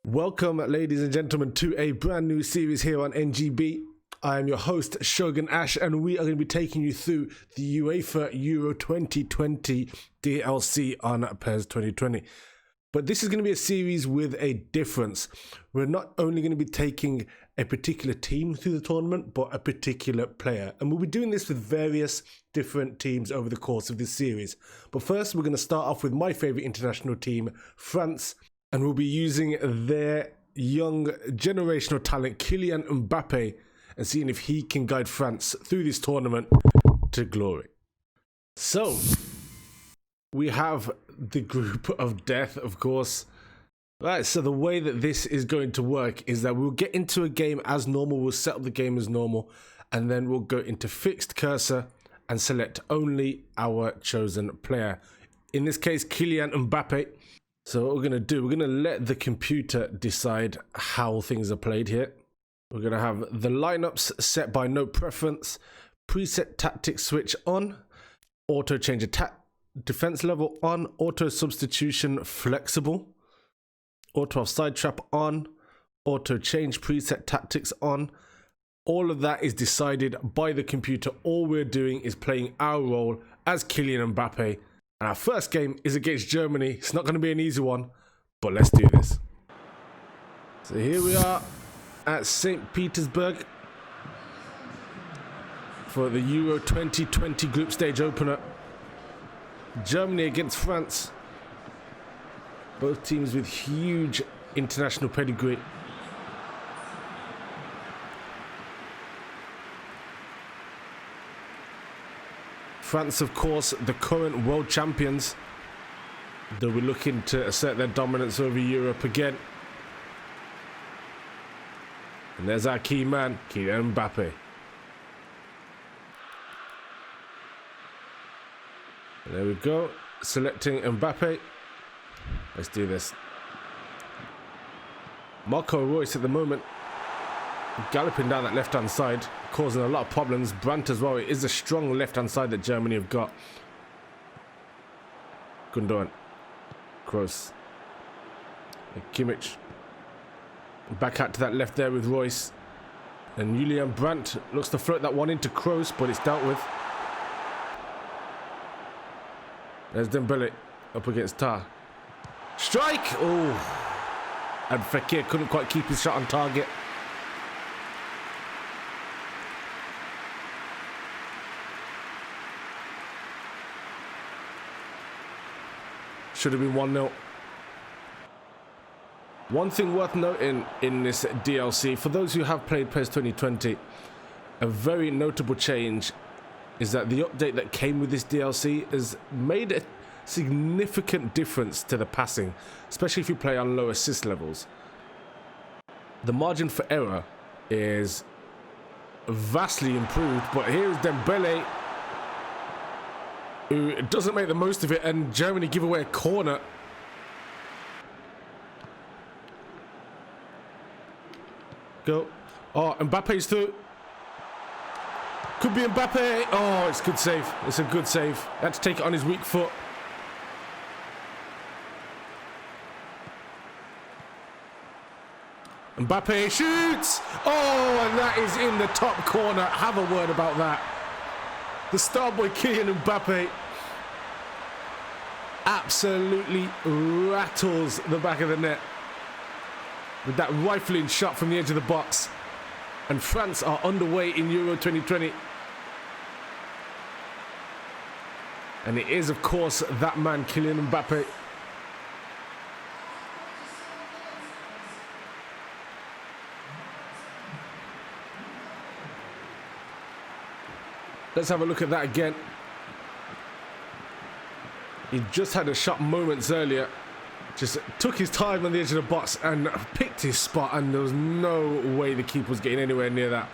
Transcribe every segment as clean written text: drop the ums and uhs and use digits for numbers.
Welcome, ladies and gentlemen, to a brand new series here on NGB. I am your host, Shogun Ash, and we are going to be taking you through the UEFA Euro 2020 DLC on PES 2020. But this is going to be a series with a difference. We're not only going to be taking a particular team through the tournament, but a particular player. And we'll be doing this with various different teams over the course of this series. But first, we're going to start off with my favourite international team, France. And we'll be using their young generational talent, Kylian Mbappe, and seeing if he can guide France through this tournament to glory. So, we have the group of death, of course. Right, so the way that this is going to work is that we'll get into a game as normal, we'll set up the game as normal, and then we'll go into fixed cursor and select only our chosen player. In this case, Kylian Mbappe. So what we're going to do, we're going to let the computer decide how things are played here. We're going to have the lineups set by no preference, preset tactics switch on, auto change attack defense level on, auto substitution flexible, auto offside trap on, auto change preset tactics on. All of that is decided by the computer. All we're doing is playing our role as Kylian Mbappe. And our first game is against Germany. It's not going to be an easy one, but let's do this. So here we are at St. Petersburg for the Euro 2020 group stage opener. Germany against France. Both teams with huge international pedigree. France, of course, the current world champions. They'll be looking to assert their dominance over Europe again. And there's our key man, Kylian Mbappe. And there we go, selecting Mbappe. Let's do this. Marco Reus at the moment, galloping down that left-hand side, causing a lot of problems. Brandt as well. It is a strong left-hand side that Germany have got. Gundogan. Kroos. Kimmich. Back out to that left there with Reus. And Julian Brandt looks to float that one into Kroos, but it's dealt with. There's Dembele up against Tar. Strike! Oh! And Fekir couldn't quite keep his shot on target. Should have been 1-0. One thing worth noting in this DLC, for those who have played PES 2020, a very notable change is that the update that came with this DLC has made a significant difference to the passing, especially if you play on low assist levels. The margin for error is vastly improved, but here is Dembele, who doesn't make the most of it, and Germany give away a corner. Go. Oh, Mbappe's through. Could be Mbappe. Oh, it's a good save. It's a good save. Had to take it on his weak foot. Mbappe shoots. Oh, and that is in the top corner. Have a word about that. The star boy Kylian Mbappe absolutely rattles the back of the net with that rifling shot from the edge of the box. And France are underway in Euro 2020. And it is, of course, that man, Kylian Mbappe. Let's have a look at that again. He just had a shot moments earlier. Just took his time on the edge of the box and picked his spot, and there was no way the keeper was getting anywhere near that.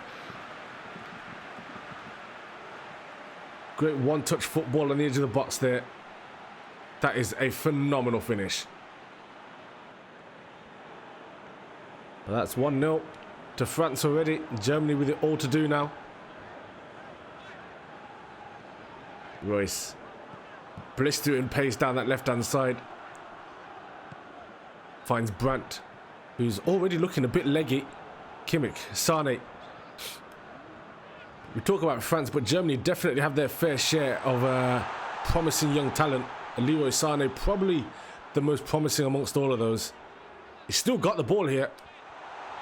Great one-touch football on the edge of the box there. That is a phenomenal finish. Well, that's 1-0 to France already. Germany with it all to do now. Reus. Blistering pace down that left-hand side. Finds Brandt. who's already looking a bit leggy. Kimmich, Sane. We talk about France, but Germany definitely have their fair share of promising young talent. Leroy Sane, probably the most promising amongst all of those. He's still got the ball here.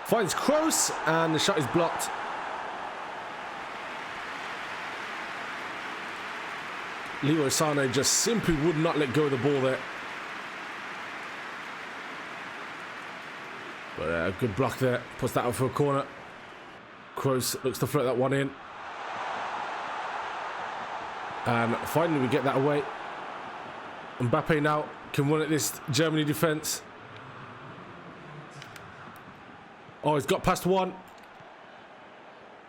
Finds Kroos, and the shot is blocked. Leroy Sane just simply would not let go of the ball there. But a good block there. Puts that out for a corner. Kroos looks to float that one in. And finally we get that away. Mbappe now can run at this Germany defence. Oh, he's got past one.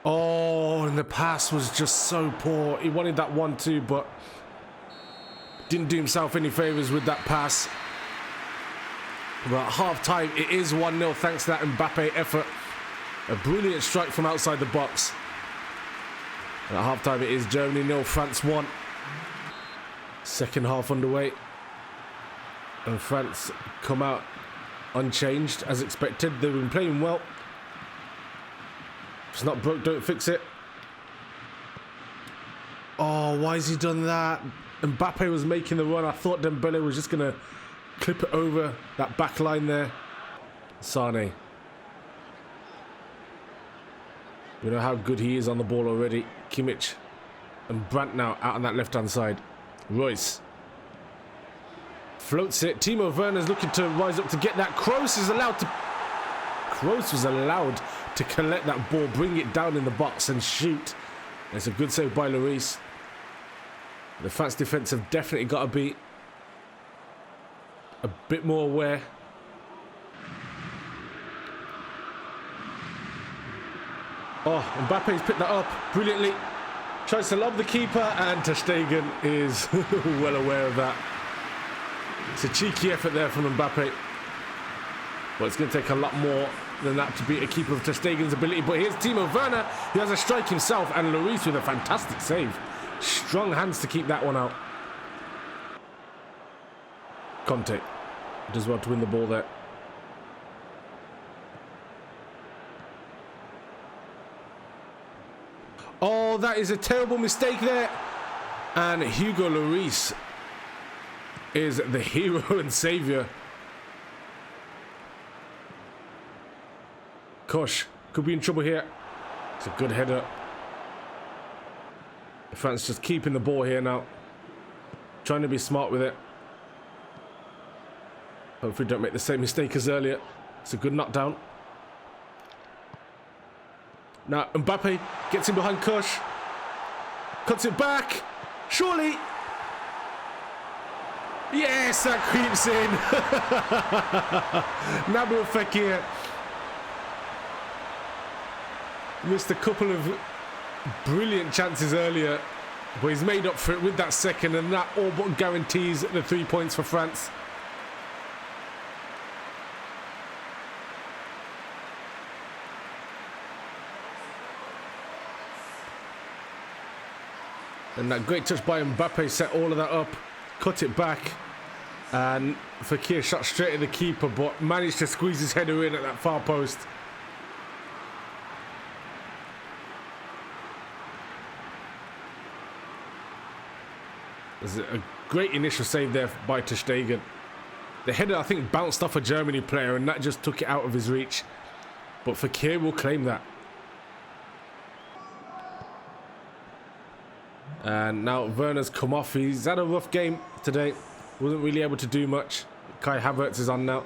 Oh, and the pass was just so poor. He wanted that 1-2, but didn't do himself any favours with that pass. But at half-time, it is 1-0 thanks to that Mbappe effort. A brilliant strike from outside the box. And at half-time, it is Germany 0, France 1. Second half underway. And France come out unchanged, as expected. They've been playing well. If it's not broke, don't fix it. Oh, why has he done that? Mbappe was making the run. I thought Dembele was just going to clip it over that back line there. Sane. We know how good he is on the ball already. Kimmich and Brandt now out on that left-hand side. Royce floats it. Timo Werner's looking to rise up to get that. Kroos was allowed to collect that ball, bring it down in the box and shoot. It's a good save by Lloris. The France defence have definitely got to be a bit more aware. Oh, Mbappe's picked that up brilliantly. Tries to lob the keeper, and Ter Stegen is well aware of that. It's a cheeky effort there from Mbappe. But it's going to take a lot more than that to beat a keeper of Ter Stegen's ability. But here's Timo Werner. He has a strike himself, and Lloris with a fantastic save. Strong hands to keep that one out. Conte does well to win the ball there. Oh, that is a terrible mistake there. And Hugo Lloris is the hero and saviour. Kosh could be in trouble here. It's a good header. France just keeping the ball here now. Trying to be smart with it. Hopefully don't make the same mistake as earlier. It's a good knockdown. Now Mbappe gets in behind Kosh. Cuts it back. Surely. Yes, that creeps in. Nabil Fekir missed a couple of brilliant chances earlier, but he's made up for it with that second, and that all but guarantees the 3 points for France. And that great touch by Mbappe set all of that up, cut it back, and Fekir shot straight at the keeper, but managed to squeeze his header in at that far post. There's a great initial save there by Ter Stegen. The header, I think, bounced off a Germany player, and that just took it out of his reach. But Fekir will claim that. And now Werner's come off. He's had a rough game today. Wasn't really able to do much. Kai Havertz is on now.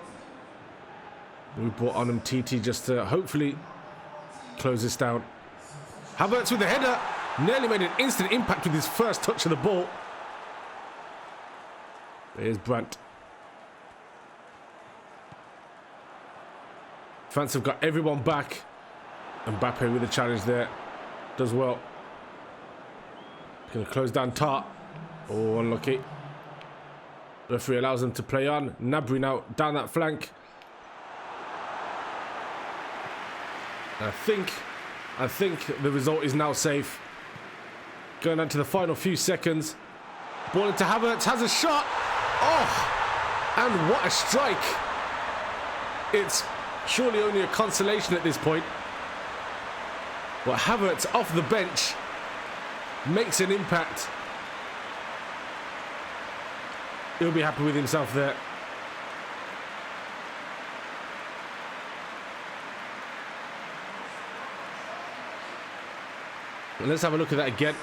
We brought on him TT just to hopefully close this down. Havertz with the header. Nearly made an instant impact with his first touch of the ball. There's Brandt. France have got everyone back. Mbappe with the challenge there. Does well. Going to close down Tart. Oh, unlucky. Referee allows them to play on. Gnabry now down that flank. I think the result is now safe. Going on to the final few seconds. Ball into Havertz. Has a shot. Oh! And what a strike. It's Surely only a consolation at this point. But Havertz off the bench makes an impact. He'll be happy with himself there. And let's have a look at that again.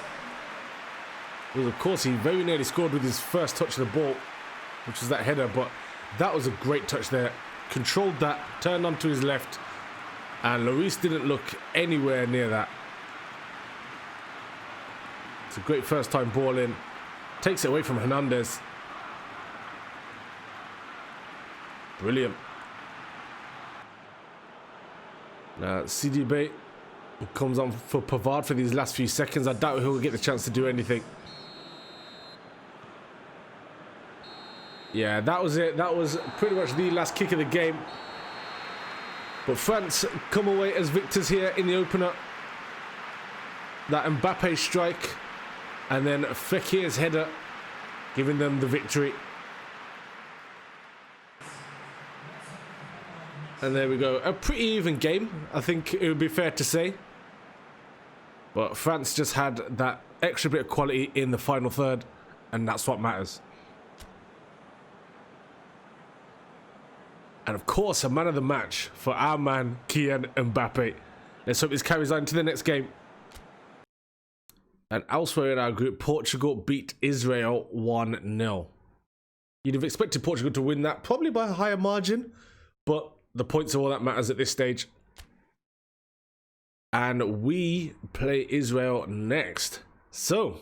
Well, of course, he very nearly scored with his first touch of the ball, which was that header, but that was a great touch there. Controlled that, turned onto his left, and Lloris didn't look anywhere near that. It's a great first time ball in. Takes it away from Hernandez. Brilliant. Now, CDB comes on for Pavard for these last few seconds. I doubt he'll get the chance to do anything. Yeah, that was it. That was pretty much the last kick of the game. But France come away as victors here in the opener. That Mbappe strike and then Fekir's header giving them the victory. And there we go. A pretty even game, I think it would be fair to say. But France just had that extra bit of quality in the final third, and that's what matters. And of course, a man of the match for our man, Kylian Mbappe. Let's hope this carries on to the next game. And elsewhere in our group, Portugal beat Israel 1-0. You'd have expected Portugal to win that, probably by a higher margin, but the points are all that matters at this stage. And we play Israel next. So,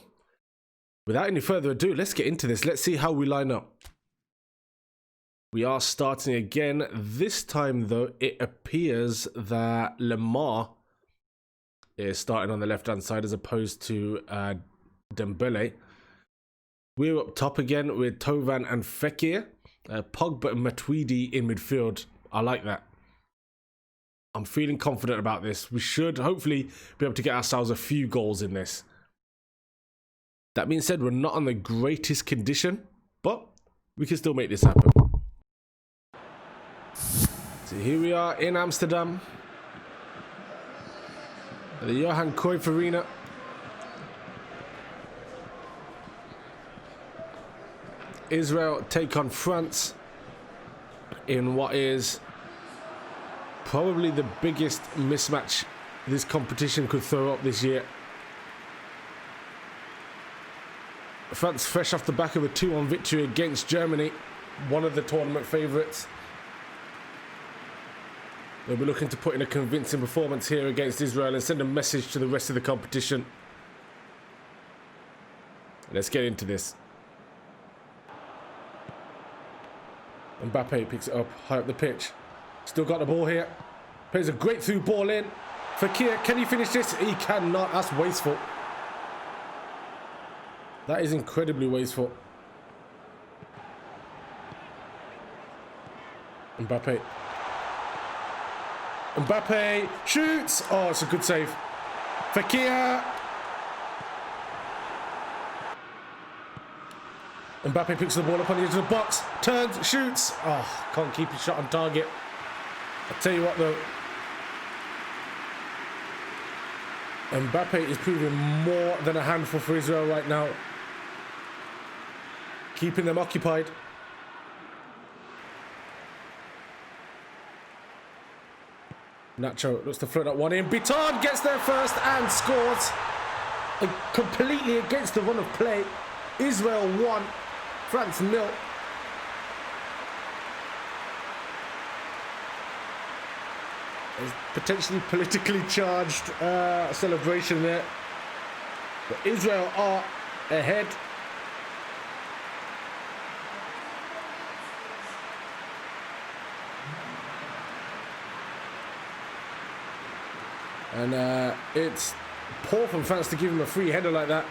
without any further ado, let's get into this. Let's see how we line up. We are starting again. This time, though, it appears that Lemar is starting on the left-hand side as opposed to Dembele. We're up top again with Tovan and Fekir. Pogba and Matuidi in midfield. I like that. I'm feeling confident about this. We should hopefully be able to get ourselves a few goals in this. That being said, we're not on the greatest condition, but we can still make this happen. So here we are in Amsterdam. At the Johan Cruyff Arena. Israel take on France in what is probably the biggest mismatch this competition could throw up this year. France fresh off the back of a 2-1 victory against Germany, one of the tournament favourites. They'll be looking to put in a convincing performance here against Israel and send a message to the rest of the competition. Let's get into this. Mbappe picks it up high up the pitch. Still got the ball here. Plays a great through ball in. Fekir, can he finish this? He cannot. That's wasteful. That is incredibly wasteful. Mbappe. Mbappe shoots. Oh, it's a good save. Fekir. Mbappe picks the ball up on the edge of the box. Turns, shoots. Oh, can't keep his shot on target. I'll tell you what though. Mbappe is proving more than a handful for Israel right now. Keeping them occupied. Nacho looks to float that one in. Bitard gets there first and scores. And completely against the run of play. Israel 1, France 0. There's potentially politically charged celebration there. But Israel are ahead. And it's poor from France to give him a free header like that.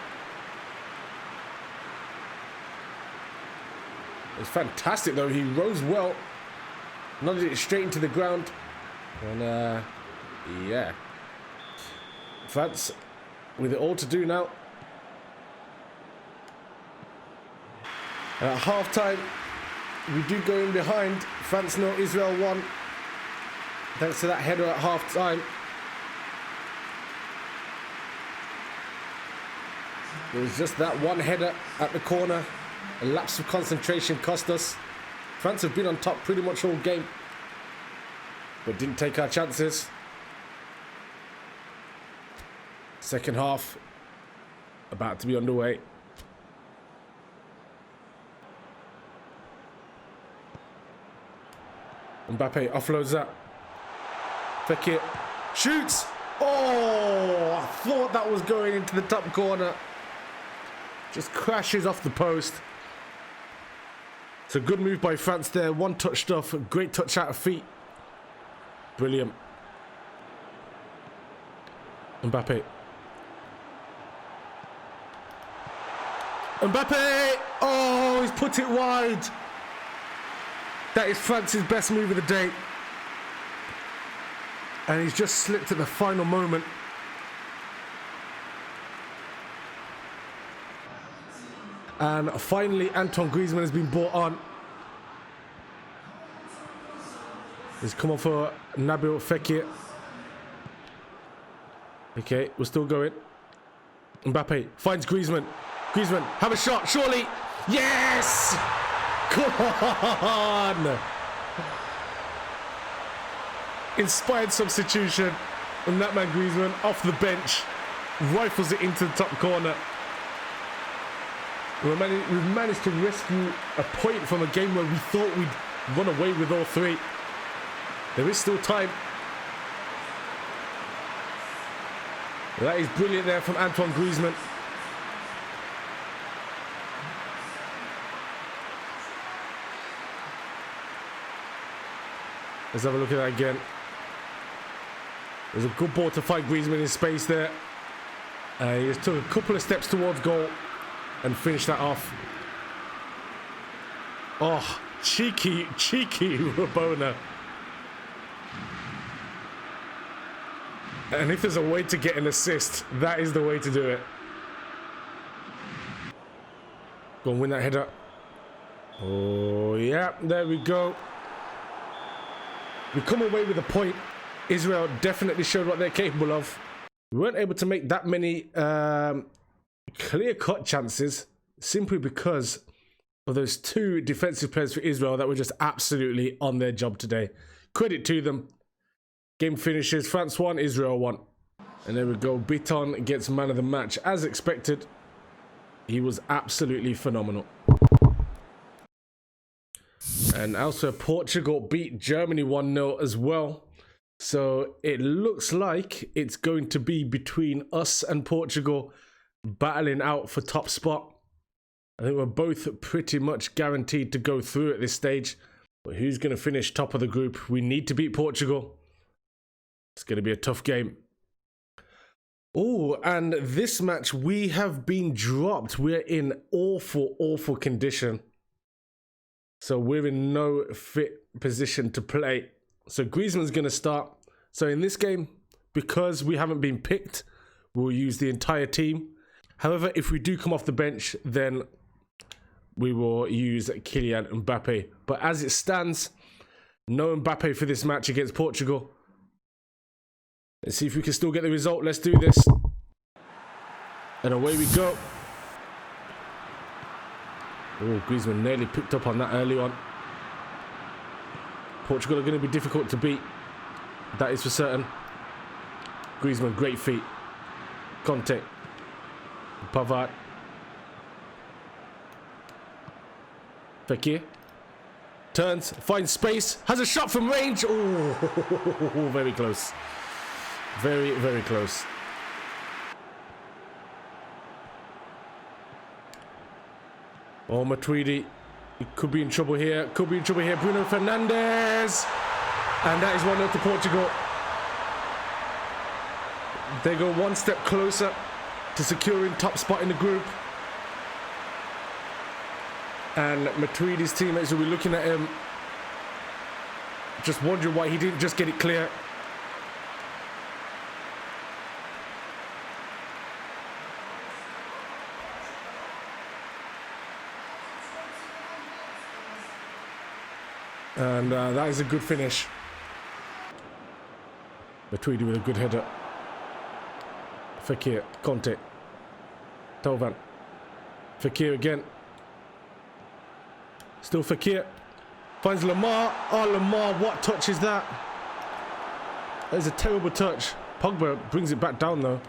It's fantastic though. He rose well. Nodded it straight into the ground. And yeah. France with it all to do now. And at half time, we do go in behind. France 0, Israel 1. Thanks to that header at half time. It was just that one header at the corner. A lapse of concentration cost us. France have been on top pretty much all game, but didn't take our chances. Second half about to be underway. Mbappe offloads that. Fekir shoots. Oh, I thought that was going into the top corner. Just crashes off the post. It's a good move by France there. One touch stuff. Great touch out of feet. Brilliant. Mbappe. Mbappe! Oh, he's put it wide. That is France's best move of the day. And he's just slipped at the final moment. And finally, Antoine Griezmann has been brought on. He's come on for Nabil Fekir. Okay, we're still going. Mbappe finds Griezmann. Griezmann, have a shot, surely. Yes! Come on! Inspired substitution. And that man Griezmann off the bench rifles it into the top corner. We've managed to rescue a point from a game where we thought we'd run away with all three. There is still time. That is brilliant there from Antoine Griezmann. Let's have a look at that again. There's a good ball to find Griezmann in space there. He just took a couple of steps towards goal and finished that off. Oh, cheeky Rabona. And if there's a way to get an assist, that is the way to do it. Go and win that header. Oh, yeah, there we go. We come away with a point. Israel definitely showed what they're capable of. We weren't able to make that many clear-cut chances simply because of those two defensive players for Israel that were just absolutely on their job today. Credit to them. Game finishes. France 1, Israel 1. And there we go. Biton gets man of the match. As expected, he was absolutely phenomenal. And also Portugal beat Germany 1-0 as well. So it looks like it's going to be between us and Portugal battling out for top spot. I think we're both pretty much guaranteed to go through at this stage. But who's going to finish top of the group? We need to beat Portugal. It's going to be a tough game. Oh, and this match we have been dropped. We're in awful condition. So we're in no fit position to play. So Griezmann's going to start. So in this game, because we haven't been picked, we'll use the entire team. However, if we do come off the bench, then we will use Kylian Mbappe. But as it stands, no Mbappe for this match against Portugal. Let's see if we can still get the result. Let's do this. And away we go. Oh, Griezmann nearly picked up on that early on. Portugal are going to be difficult to beat. That is for certain. Griezmann, great feet. Conte. Pavard. Fekir. Turns, finds space, has a shot from range. Oh, very close. Very close. Oh, Matuidi. He could be in trouble here. Bruno Fernandes. And that is 1-0 to Portugal. They go one step closer to securing top spot in the group. And Matuidi's teammates will be looking at him, just wondering why he didn't just get it clear. And that is a good finish. Matuidi with a good header. Fekir, Conte. Tovan. Fekir again. Still Fekir. Finds Lamar. Oh, Lamar, what touch is that? That is a terrible touch. Pogba brings it back down though.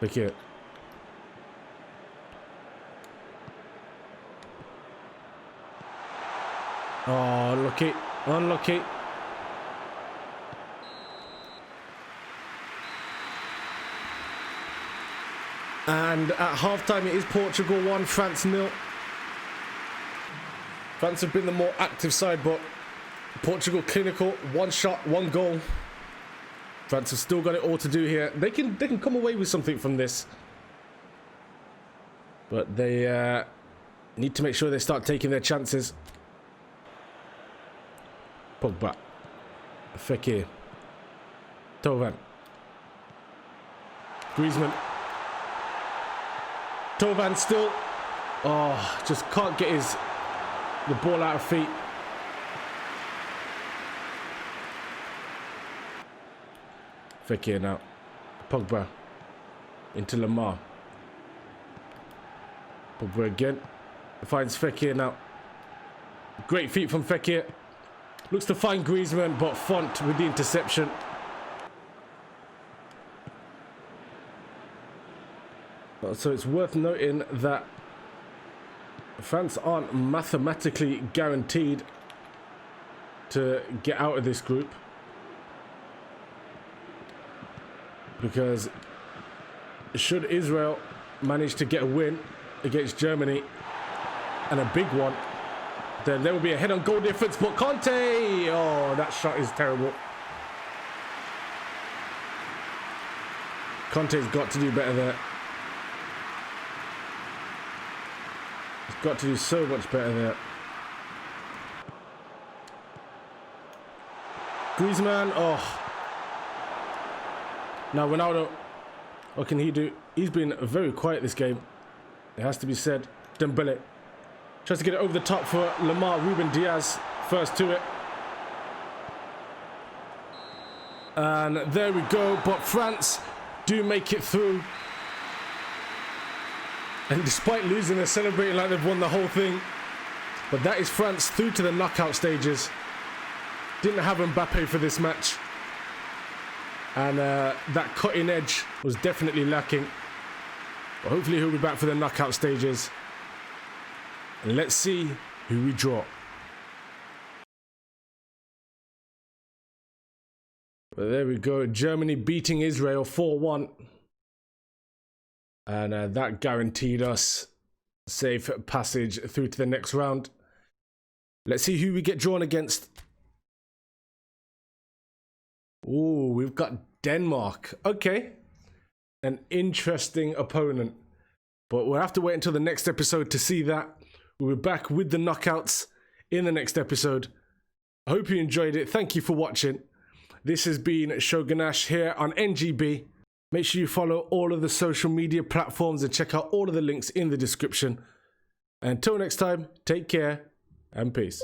Fekir. Oh, unlucky. Unlucky. And at halftime, it is Portugal 1, France 0. France have been the more active side, but Portugal clinical. 1 shot, 1 goal. France have still got it all to do here. They can come away with something from this, but they need to make sure they start taking their chances. Pogba, Fekir, Tovan, Griezmann. Tovan still, oh, just can't get the ball out of feet. Fekir now, Pogba, into Lamar. Pogba again, finds Fekir now. Great feet from Fekir. Looks to find Griezmann, but Font with the interception. So it's worth noting that France aren't mathematically guaranteed to get out of this group, because should Israel manage to get a win against Germany, and a big one, then there will be a head on goal difference. But Conte, oh, that shot is terrible. Conte's got to do better there. He's got to do so much better there. Griezmann, oh. Now Ronaldo, what can he do? He's been very quiet this game, it has to be said. Dembele tries to get it over the top for Lamar. Ruben Diaz first to it. And there we go. But France do make it through. And despite losing, they're celebrating like they've won the whole thing. But that is France through to the knockout stages. Didn't have Mbappe for this match. And that cutting edge was definitely lacking. But hopefully he'll be back for the knockout stages. And let's see who we draw. But there we go. Germany beating Israel 4-1. And that guaranteed us safe passage through to the next round. Let's see who we get drawn against. Ooh, we've got Denmark. Okay. An interesting opponent. But we'll have to wait until the next episode to see that. We'll be back with the knockouts in the next episode. I hope you enjoyed it. Thank you for watching. This has been Shogun Ash here on NGB. Make sure you follow all of the social media platforms and check out all of the links in the description. Until next time, take care and peace.